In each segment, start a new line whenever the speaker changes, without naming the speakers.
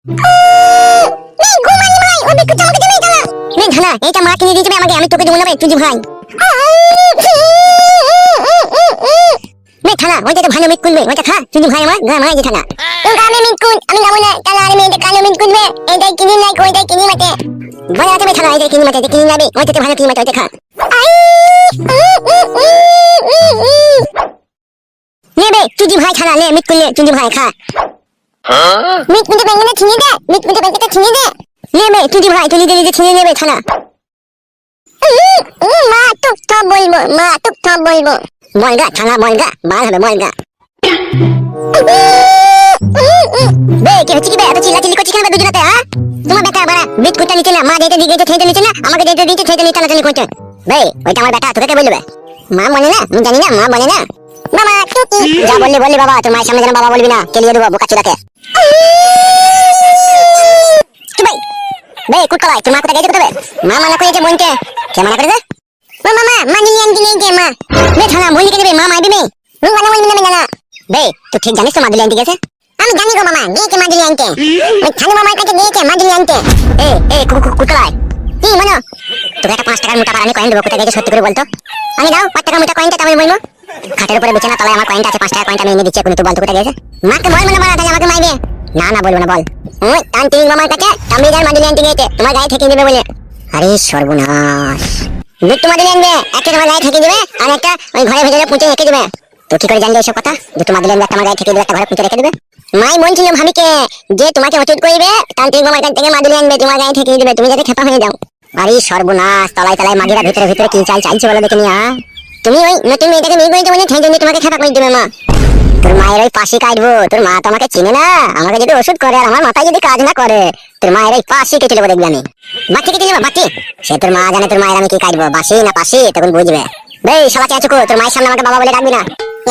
এটা মা কিনে দিয়েছে আমাকে, আমি তোকে দেবো না তুই ভাই। থানা ওইটা তো ভালো মিট করবে, ওইটা খা তুই ভাই আমার গা মাই থানা। আমি মিট কোন আমি যাবো না, তাহলে আর মেয়েটা কালো মিট করবে, এটাই কিনে নাই ওইটাই কিনে মাতে বলা যাবে থানা, এটাই কিনে মাতে কিনে যাবে, ওইটা তো ভালো কিনে মাতে, ওইটা খা নেবে তুই ভাই থানা লে মিট করলে তুই ভাই খা। মিট মিটে ব্যাঙ্গনে ছিনিয়ে দে, মিট মিটে ব্যাঙ্গটা ছিনিয়ে দে নেবে তুই ভাই, তুই নিজে ছিনিয়ে নেবে থানা। মা টুক টপ বলবো, মা টুক টপ বলবো, বলগা থানা বলগা মার হবে বলগা। বে কি হচ্ছে কি বে, এত চিল্লাচিল্লি করছিস কেন দুজনাতে? হ্যাঁ তোমার বেটা বাড়া বিট কুটা নিচে না, মা যেতে দিতে ছেড়ে নিচে না, আমাকে যেতে দিতে ছেড়ে নিতে টানাটানি করছে। বে ওইটা আমার বেটা, তোকে কে বলবে? মা বলে না, আমি জানি না, মা বলে না। বাবা টুকি যা বললি বললি বাবা, তোর মায়ের সামনে যেন বাবা বলবি না, কেলিয়ে দেবো বোকা চুদাকে। কি ভাই বে কুটকলাই, তোর মা কোথায় গেছে কোথায়? মা মানা করেছে বোনকে, কে মানা করেছে? মা মানি আনতে নেই কে মা? বে থানা বলি কে দেবে, মা মারবি বে, রুম বানা বলবি না জানা। বে তুই ঠিক জানিস তো মাদুলি আনতে গেছে? আমি জানি গো মামা, গিয়েছে মাদুলি আনতে, ওই থানা মামার কাছে গিয়েছে মাদুলি আনতে। এ কুটকলাই কি মানো? তোকে একটা 5 টাকার মোটা বাড়ানি কয়েন দেবো, কোথায় গেছে সত্যি করে বলতো? আমি দাও 5 টাকার মোটা কয়েনটা, তাহলে বলবো খাটের উপরে বিছানা তলায় আমার কয়েনটা আছে, 5 টাকার কয়েনটা আমি এনে দিচ্ছি, এখন তুই বল তো কোথায় গেছে? মাকে বল মানে মারা, আমাকে মাইবে না, না বলবো না বল। ওই তান্ত্রিক মামার কাছে তামিদার মাদুলি আনতে গিয়েছে, তোমার গায়ে ঠেকিয়ে দেবে বলে। আরে সর্বনাশ, দুটো মাদুলি আনবে, একটা তোমার গায়ে ঠেকিয়ে দেবে আর একটা ওই ঘরের ভেতরে পুঁতে রেখে দেবে। তো কি করে জানলে এসব কথা? দুটো মাদুলি আনবে, একটা আমার গায়ে ঠেকিয়ে দেবে, একটা ঘরে পুঁতে রেখে দেবে। মাই বলছিল ভাবিকে যে তোমাকে অচুত করবে, তান্ত্রিক মামার কাছ থেকে মাদুলি আনবে, তোমার গায়ে ঠেকিয়ে দেবে, তুমি যাতে খেপা হয়ে যাও। আরে সর্বনাশ, তলায় তলায় মাগিরা ভিতরে ভিতরে কি চাইছে বলো দেখে নিয়া। তুমি ওই নতুন মেয়েটাকে বিয়ে করেছো বলে সেই জন্য তোমাকে খেপা করে দেবে মা। তোর মায়ের ওই পাশি কাটবো, তোর মা তো আমাকে চিনে না, আমাকে যদি ওষুধ করে আর আমার মাথায় যদি কাজ না করে, তোর মায়ের ওই পাশি কেটে দেবো দেখবি আমি। বাচ্চা কেটে দেবো বাচ্চি, সে তোর মা জানে তোর মায়ের আমি কি কাটবো, বাসি না পাশি তখন বুঝবে। বেশ সবাই চাচুকো, তোর মায়ের সামনে আমাকে বাবা বলে ডাকবি না।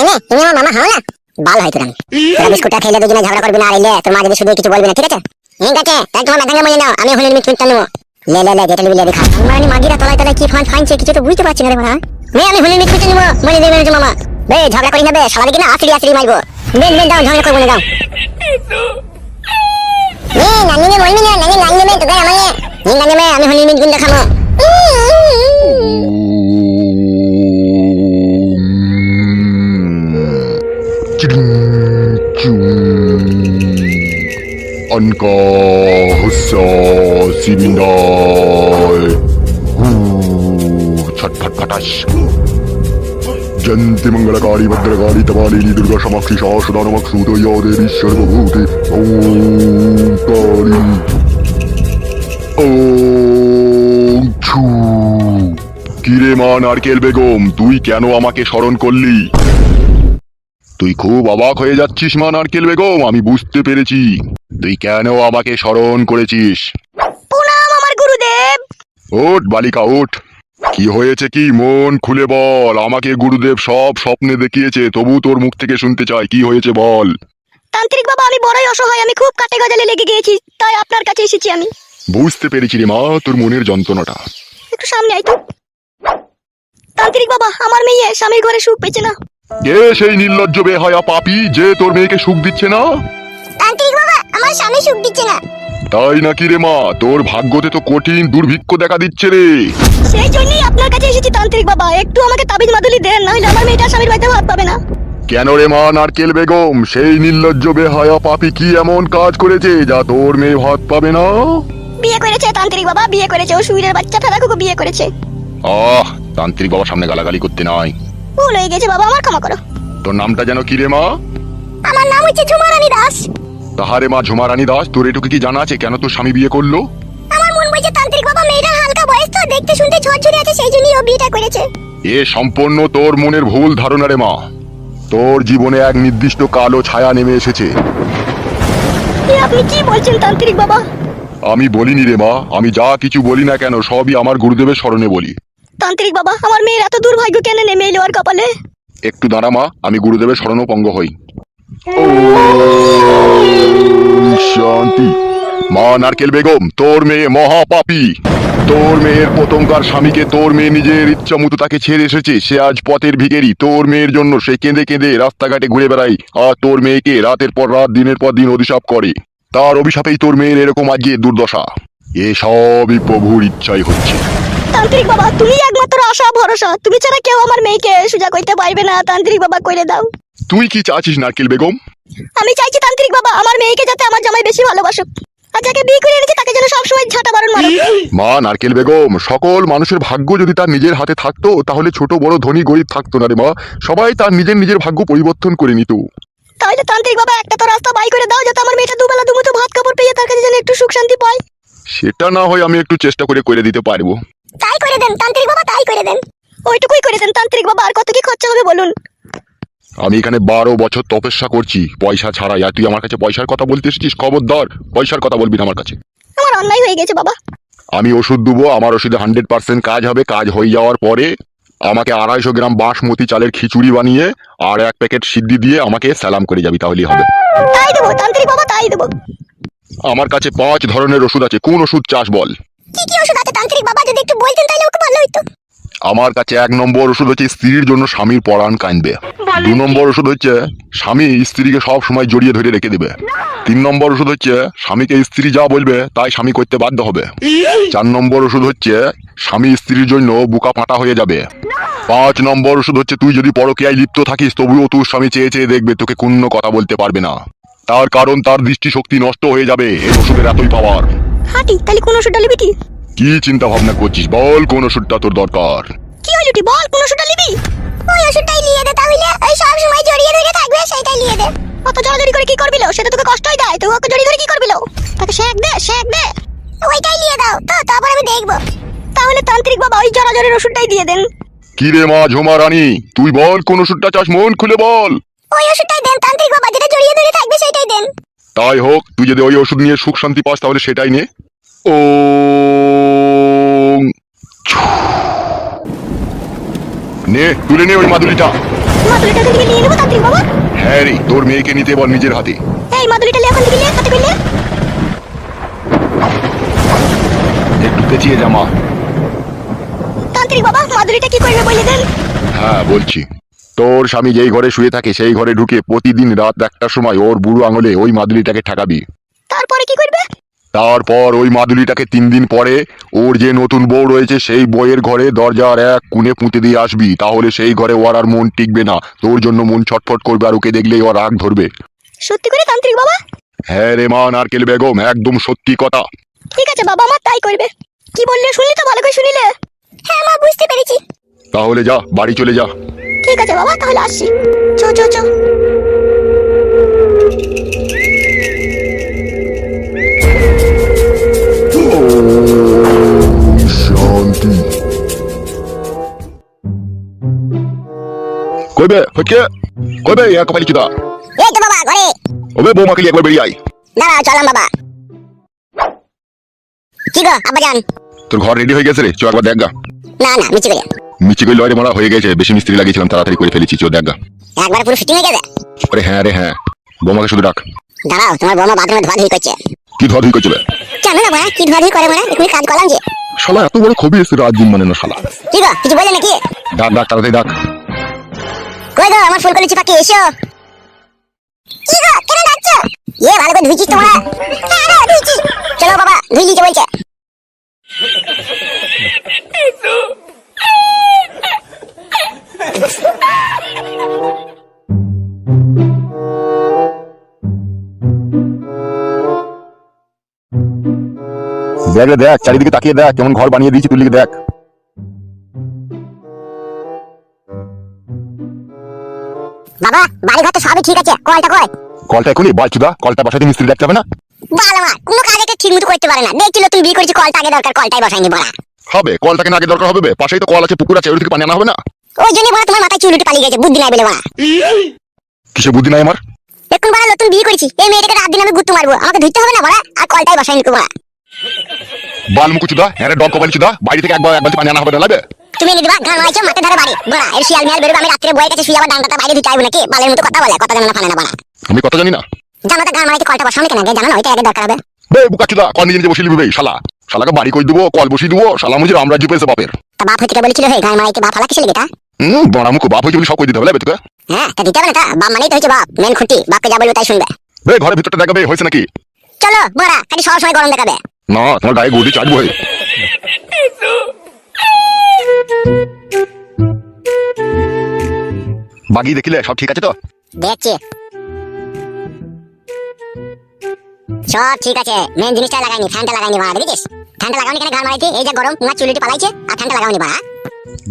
এনে তুমি আমার মামা হও না, বাল হয় তোর। আমি তোরা বিস্কুটটা খেলে দুজনে ঝগড়া করবি না, আর এলে তোর মা যদি শুধু কিছু বলবি না, ঠিক আছে? ঠিক আছে, তাই তোমার মাথাঙ্গা বলে নাও, আমি হলের মিট কিনতে নেবো। লে যেটা নিবি দেখা। মানে মাগিরা তলায় তলায় কি ফাইনছে কিছু তো বুঝতে পারছি না রে মারা। আমি হলের মিট কিনতে নেবো বলে দেবে মামা। বে ঝগড়া করি না বে, শালা দেখি না আসড়ি মারবো। বেন দাও, ঝগড়া করবো না দাও। নানি বলবি না, নানি লাল নেবে তোকে আমাকে, নিন্দা নেবে, আমি হলের মিট গুন দেখাবো।
Anka hussa simindai छटफट फटाश जयंती मंगलकारी भद्रकाली तमालिनी दुर्गा समाक्षी शासदानमक्षुतो देवी सर्वभूते ओम काली ओम छू। কিরে মা নারকেল বেগম, তুই কেন আমাকে স্মরণ করলি? তুই খুব অবাক হয়ে যাচ্ছিস মা নারকেল বেগম, আমি বুঝতে পেরেছি তুই কেন আমাকে স্মরণ করেছিস।
প্রণাম আমার গুরুদেব।
ওঠ বালিকা ওঠ, কি হয়েছে কি মন খুলে বল, আমাকে গুরুদেব সব স্বপ্নে দেখিয়েছে, তবু তোর মুখ থেকে শুনতে চাই কি হয়েছে বল।
তান্ত্রিক বাবা আমি বড়ই অসহায়, আমি খুব কাটে গজালে লেগে গিয়েছি, তাই আপনার কাছে এসেছি আমি।
বুঝতে পেরেছি রে মা তোর মনের যন্ত্রণাটা।
একটু সামনে আয় তো। তান্ত্রিক বাবা আমার মেয়ে স্বামীর ঘরে সুখ পেয়েছে না।
কে সেই নির্লজ্জ বেহায়া পাপী যে তোর মেয়েকে সুখ দিচ্ছে না?
তান্ত্রিক বাবা আমার স্বামী সুখ দিচ্ছে না।
তাই নাকি রে মা, তোর ভাগ্যতে তো কঠিন দুর্ভিক্ষ দেখা দিচ্ছে রে।
সেই জন্যই আপনার কাছে এসেছি তান্ত্রিক বাবা, একটু আমাকে তাবিজ মাদুলি দেন, না হলে আমার মেয়েটা স্বামীর বাড়িতে ভাত পাবে না।
কেন রে মা নারকেল বেগম, সেই নির্লজ্জ বেহায়া পাপী কি এমন কাজ করেছে যা তোর মেয়ে ভাত পাবে না?
বিয়ে করেছে তান্ত্রিক বাবা, বিয়ে করেছে, ও সুইরের বাচ্চা ফেরাকুকে বিয়ে করেছে।
তান্ত্রিক বাবার সামনে গালাগালি করতে নাই।
ভুল হয়ে গেছে বাবা, আমার ক্ষমা করো।
তোর নামটা যেন কি রে মা?
আমার নাম হচ্ছে ঝুমারানী দাস।
তাহারে মা ঝুমারানী দাস, তোর এটুকু কি জানা আছে কেন তোর স্বামী বিয়ে করলো?
আমার মন বলছে তান্ত্রিক বাবা মেয়েটা হালকা বয়স তো, দেখতে শুনতে ঝরঝরে আছে, সেই জন্যই ও বিয়েটা করেছে।
এ সম্পূর্ণ তোর মনের ভুল ধারণা রে মা, তোর জীবনে এক নির্দিষ্ট কালো ছায়া নেমে এসেছে।
আপনি কি বলছেন তান্ত্রিক বাবা?
আমি বলিনি রে মা, আমি যা কিছু বলি না কেন সবই আমার গুরুদেবের স্মরণে বলি।
তান্ত্রিক বাবা আমার মেয়ের এত দুর্ভাগ্য কেন নেমে এলো আর কপালে?
একটু দাঁড়া মা, আমি গুরুদেবের শরণাপন্ন হই। শান্তি। মা নারকেল বেগম, তোর মেয়ে মহাপাপী, তোর মেয়ের প্রথমকার স্বামীকে তোর মেয়ে নিজের ইচ্ছা মতো তাকে ছেড়ে এসেছে, সে আজ পথের ভিখারি। তোর মেয়ের জন্য সে কেঁদে কেঁদে রাস্তাঘাটে ঘুরে বেড়ায়, আর তোর মেয়েকে রাতের পর রাত দিনের পর দিন অভিশাপ করে। তার অভিশাপেই তোর মেয়ের এরকম আজকে দুর্দশা। এসবই প্রভুর ইচ্ছাই হচ্ছে।
তান্ত্রিক বাবা, তুমি একমাত্র আশা ভরসা, তুমি ছাড়া কেউ আমার মেয়েকে সোজা করতে পারবে না। তান্ত্রিক বাবা কইরে দাও।
তুই কি চাচ্ছিস নারকেল বেগম?
আমি চাইছি তান্ত্রিক বাবা আমার মেয়েকে যাতে আমার জামাই বেশি ভালোবাসুক, আর যাকে বিয়ে করে এনেছে তাকে যেন সবসময় ঝাঁটা বারণ মারুক।
মা নারকেল বেগম, সকল মানুষের ভাগ্য যদি তার নিজের হাতে থাকতো তাহলে ছোট বড় ধনী গরিব থাকতো না রে মা। সবাই তার নিজের নিজের ভাগ্য পরিবর্তন করে নিত।
তাহলে তান্ত্রিক বাবা একটা তো রাস্তা বাই করে দাও, যাতে আমার মেয়েটা দুবেলা দুমুঠো ভাত কাপড় পেয়ে তার কাছে যেন একটু সুখ শান্তি পায়।
সেটা না হয় আমি একটু চেষ্টা করে দিতে পারবো।
তাই করে দেন তান্ত্রিক বাবা, তাই করে দেন। ওইটুকুই করে দেন তান্ত্রিক বাবা, আর কত কি খরচা হবে বলুন?
আমি এখানে 12 বছর তপস্যা করছি পয়সা ছাড়াই, আর তুই আমার কাছে পয়সার কথা বলতে এসেছিস? খবরদার পয়সার কথা বলবি না আমার কাছে।
আমার অন্যায় হয়ে গেছে বাবা।
আমি ওষুধ দেবো, আমার ওষুধে 100% কাজ হবে। কাজ হয়ে যাওয়ার পরে আমাকে 250 গ্রাম বাসমতি চালের খিচুড়ি বানিয়ে আর 1 প্যাকেট সিদ্ধি দিয়ে আমাকে সালাম করে যাবি, তাহলেই হবে।
তাই দেবো তান্ত্রিক বাবা, তাই দেবো।
আমার কাছে 5 ধরনের ওষুধ আছে, কোন ওষুধ চাস বল?
কি কি ওষুধ আছে তান্ত্রিক বাবা, যদি একটু বলতেন তাহলে ওকে ভালো হইতো।
আমার কাছে 1 নম্বর ওষুধ হচ্ছে স্ত্রীর জন্য স্বামীর পরাণ কাঁদবে। 2 নম্বর ওষুধ হচ্ছে স্বামী স্ত্রীকে সব সময় জড়িয়ে ধরে রেখে দেবে। 3 নম্বর ওষুধ হচ্ছে স্বামীকে স্ত্রী যা বলবে তাই স্বামী করতে বাধ্য হবে। 4 নম্বর ওষুধ হচ্ছে স্বামী স্ত্রীর জন্য বুকা পাটা হয়ে যাবে। 5 নম্বর ওষুধ হচ্ছে তুই যদি পরকীয়ায় লিপ্ত থাকিস তবুও তোর স্বামী চেয়ে চেয়ে দেখবে, তোকে কোনো কথা বলতে পারবে না। তার কারণ তার দৃষ্টিশক্তি নষ্ট হয়ে যাবে এই ওষুধের এতই পাওয়ার।
হাঁটি তাহলে কোন ওষুধটা নিবি?
কি চিন্তা ভাবনা করছিস বল, কোন ওষুধটা তোর দরকার?
কি হলো টি, বল কোন ওষুধটা নিবি? ওই ওষুধটাই নিয়ে দে তাহলে, ওই সব সময় জড়িয়ে ধরে থাকবে সেটাই নিয়ে দে। অত জড়াজড়ি করে কি করবি লো? সেটা তোকে কষ্টই দেয়, তুই ওকে জড়িয়ে ধরে কি করবি লো? তাকে শেক দে, শেক দে। ওইটাই নিয়ে দাও তো, তারপর আমি দেখবো। তাহলে তান্ত্রিক বাবা ওই জড়াজড়ির ওষুধটাই দিয়ে দেন।
কি রে মা ঝুমা রানী, তুই বল কোন ওষুধটা চাস, মন খুলে বল।
ওই ওষুধটাই দেন তান্ত্রিক বাবা, যেটা জড়িয়ে ধরে থাকবে সেটাই দেন।
তাই হোক, তুই যদি ওই ওষুধ নিয়ে সুখ শান্তি পাস তাহলে সেটাই নে। ও নে, তুলে নে ওই মাদুলিটা।
মাদুলিটা থেকে নিয়ে নেবো তান্ত্রিক বাবা?
হ্যাঁ রে, তোর মেয়েকে নিতে বল নিজের হাতে।
এই মাদুলিটা নিয়ে এখন থেকে নিয়ে হাতে করলে।
একটু পেঁচিয়ে জামা।
তান্ত্রিক বাবা মাদুলিটা কি করবে বলে দেন।
হ্যাঁ বলছি, তোর স্বামী যেই ঘরে শুয়ে থাকে সেই ঘরে ঢুকে প্রতিদিন রাত 1টার সময় ওর বুড়ো আঙুলে ওই মাদুলিটাকে ঠাকাবি।
তারপরে কি করবে?
তারপর ওই মাদুলিটাকে 3 দিন পরে ওর যে নতুন বউ রয়েছে সেই বইয়ের ঘরে দরজার এক কোণে পুঁতে দিয়ে আসবি, তাহলে সেই ঘরে ওর আর মন টিকবে না, তোর জন্য মন ছটফট করবে আর ওকে দেখলেই ওর রাগ ধরবে।
সত্যি করে তান্ত্রিক বাবা?
হ্যাঁ রে মা নারকেল বেগম, একদম সত্যি কথা।
ঠিক আছে বাবা, আমার তাই করবে। কি বললে শুনলি তো, ভালো করে শুনিলে? হ্যাঁ মা, বুঝতে পেরেছি।
তাহলে যা, বাড়ি চলে যা।
ঠিক আছে বাবা, তাহলে আসছি। চো চো চো।
শান্তি। কইবে ফটকে, কইবে এক কপালি চুদা।
এই তো বাবা ঘরে।
ওবে বৌমাকে নিয়ে একবার বেরিয়ে আয়।
দাঁড়াও চলাম বাবা। কি গো আব্বাজান?
তোর ঘর রেডি হয়ে গেছে রে, চো একবার দেখ গা।
না না মিছি করে।
মিচি কই লয় রে মোরা, হয়ে গেছে, বেশি মিস্ত্রি লাগিয়েছিলাম তাড়াতাড়ি করে ফেলেছি, চো দেখ গা।
একবার পুরো ফিটিং হয়ে গেছে।
আরে হ্যাঁ রে হ্যাঁ, বৌমাকে শুধু ডাক।
দাঁড়াও, তোমার বৌমা বাথরুমে ধোয়াধুয়ি করছে।
কি ধোয়াধুয়ি করছে বে?
কেন না বড়া, কি ধোয়াধুয়ি করে বড়া? এখনই কাজ করলাম যে।
শালা এত বড় খবি এসে রাত দিন মানে না শালা।
কি গো কিছু বললে নাকি?
ডাক ডাক তাড়াতাড়ি ডাক।
কই গো আমার ফুলকলি পাখি এসো। কি গো কেন ডাকছো? ভালো করে ধুইছিস তোমরা? হ্যাঁ রে ধুইছি। চলো বাবা ধুই নিতে বলছে।
দেখ রে দেখ, চারিদিকে তাকিয়ে দেখ কেমন ঘর বানিয়ে দিয়েছি, তুই লিখে দেখ।
বাবা বাড়ি ঘর তো সবই ঠিক আছে, কলটা কই?
কলটা এখনই বালচুদা, কলটা বসাতে মিস্ত্রি দেখতে হবে না?
বাল আমার কোনো কাজ একটা ঠিক মতো করতে পারে না। দেখছিল তুমি বিয়ে করেছি, কলটা আগে দরকার, কলটাই বসাইনি বড়া।
হবে, কলটাকে না আগে দরকার হবে? পাশেই তো কল আছে, পুকুর আছে, ওই থেকে পানি আনা হবে না?
ওই জন্য বড়া তোমার মাথায় চুল উঠে পালিয়ে গেছে, বুদ্ধি নাই বলে বড়া।
কিসে বুদ্ধি নাই আমার?
এখন বড়া নতুন বিয়ে করেছি, এই মেয়েটাকে রাত দিন আমি গুত্তু মারবো, আমাকে ধুইতে হবে না বড়া, আর কলটাই বসাইনি বড়া।
বালমুকুচুদা, হ্যাঁ রে ডগ কপালি চুদা, বাড়ি থেকে একবার একবার পানি আনা হবে না লাগবে?
তুমি এনে দিবা গান মাইছো মাঠে ধারে বাড়ি বড়া, এর শিয়াল মিয়াল বেরোবে, আমি রাত্রে বইয়ের কাছে শুয়ে আবার ডান্ডাটা বাইরে দিতে আইবো নাকি? বালের মতো কথা বলে, কথা জানা না ফানে না বড়া।
আমি কথা জানি না?
জানো তো গান মাইতে কলটা বসানো কেন আগে, জানো না? ওইটা আগে দরকার হবে।
বে বুকাচুদা, কল নিজে নিজে বসিয়ে নিবি শালা। শালাকে বাড়ি কই দেবো, কল বসিয়ে দেবো, শালা মুঝে রামরাজ্য পেয়েছে বাপের।
তা বাপ হইতে বলেছিল হে গান মাইতে, বাপ হালা কিসে লেগে তা?
বড় মুখ বাপ হয়েছে বলে সব কই দিতে হবে লাগবে তোকে?
হ্যাঁ তা দিতে হবে না তা? বাপ মানেই তো হচ্ছে বাপ, মেন খুঁটি, বাপকে যা বলবে তাই শুনবে।
বে ঘরের ভিতরটা দেখাবে হয়েছে নাকি?
চলো বড়া, খালি সব সময় গরম দেখাবে।
না, তোমার গায়ে গদি চাটবো। বাগি দেখিলে সব ঠিক আছে তো?
দেখছি সব ঠিক আছে, মেন জিনিসটা লাগাইনি, ফ্যানটা লাগাইনি বাড়া, দেখেছিস? ফ্যানটা লাগাওনি কেন? ঘর মারাইতে এই যে গরম, না চুলিটি পালাইছে, আর ফ্যানটা লাগাওনি বাড়া।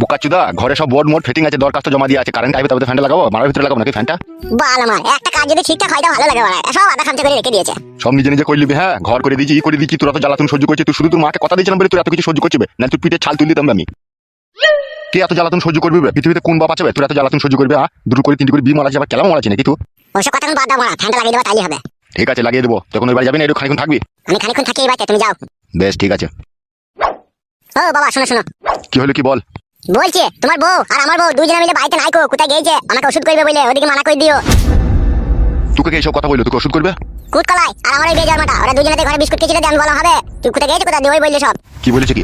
বোকাচুদা, ঘরে সব বোর্ড মোড ফিটিং আছে, দরখাস্ত জমা দিয়ে আছে, কারেন্ট আইবে তবে তো ফ্যানটা লাগাবো, মারার ভিতরে লাগাবো নাকি ফ্যানটা?
বাল আমার, একটা কাজ যদি ঠিকঠাক হয় তো ভালো লাগে বাড়া, সব আধা খামচা করে রেখে দিয়েছে।
সব নিজে নিজে করলিবি। হ্যাঁ, ঘর করে দিয়েছি, ই করে দিচ্ছি, তোরা তো জ্বালাতন সহ্য করছিস। তুই শুধু তোর মাকে কথা দিয়েছিলাম বলে তুই এত কিছু সহ্য করছিস, না তুই পিঠে ছাল তুলে দিতাম আমি। কে এত জ্বালাতন সহ্য করবি? পৃথিবীতে কোন বাপ আছে তুই এত জ্বালাতন সহ্য করবি? হ্যাঁ, দুটো করে তিনটি করে বি মারা যাবে, কেলাম মারাচ্ছি নাকি তুই?
ওসব কথা এখন বাদ দাও বাড়া, ফ্যানটা লাগিয়ে দেওয়া তাইলে হবে।
ঠিক আছে, লাগিয়ে দেবো। তখন ওই বাড়ি যাবি না, একটু খানিক্ষণ থাকবি?
আমি খানিকক্ষণ থাকি এই বাড়িতে, তুমি যাও।
বেশ ঠিক আছে।
ও বাবা শোনো শোনো,
কি হলো কি বল?
বলছি তোমার বউ আর আমার বউ দুজনে মিলে বাড়িতে নাইকো, কোথায় গেছে? আমাকে ওষুধ করবে বলে ওদিকে মানা করে দিও।
তোকে এইসব কথা বললো? তোকে ওষুধ করবে?
কুটকলাই আর আমার ওই বেজার মাটা, ওরা দুজনেতে ঘরে বিস্কুট খেয়েছিল, দেন বলা হবে। তুই কোথায় গেছে, কোথায় ওই বললে সব।
কি বলেছে কি?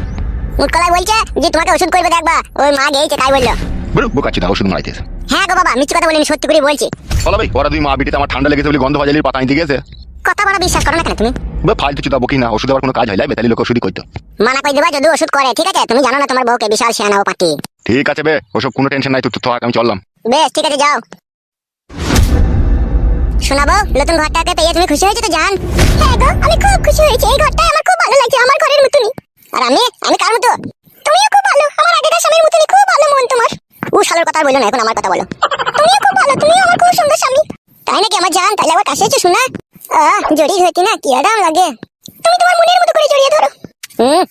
কুটকলাই বলছে যে তোমাকে ওষুধ করবে, দেখবা ওই মা গেছে তাই বললো।
বলো বোকাচুদা, ওষুধ মারাইতেছে?
হ্যাঁ গো বাবা, মিথ্যে কথা বলিনি, সত্যি করে বলছি।
বলো ভাই, ওরা দুই মা বিটিতে আমার ঠান্ডা লেগেছে বলে গন্ধ ভাজালির পাতা আনতে গেছে।
কথা বলা বিশ্বাস করো না কেন তুমি?
ফালতু চুদা বকি না, ওষুধ আবার কোনো কাজ হয় না, বেতালি লোক ওষুধই করতো।
মানা করে দেবা যদি ওষুধ করে, ঠিক আছে? তুমি জানো না তোমার বউকে, বিশাল শিয়ানা ও পাটি।
ঠিক আছে বে, ওসব কোনো টেনশন নাই, তুই থাক, আমি চললাম।
বেশ ঠিক আছে, যাও। শোনাবো, নতুন ঘরটাকে পেয়ে তুমি খুশি হয়েছো তো জান? হ্যাঁ গো, আমি খুব খুশি হয়েছি, এই ঘরটা আমার খুব ভালো লাগছে, আমার ঘরের মতনই। আর আমি কার মতো? তুমিও খুব ভালো, আমার আগেকার স্বামীর মতনই, খুব ভালো মন তোমার। ও শালার কথা বলো না, এখন আমার কথা বলো। তুমিও খুব ভালো, তুমিও আমার খুব সুন্দর স্বামী। তাই নাকি আমার জান? তাহলে আবার কাছে এসে শোনা, জড়িয়ে ধরতি না, কি আরাম লাগে। তুমি তোমার মনের মতো করে জড়িয়ে ধরো। হুম।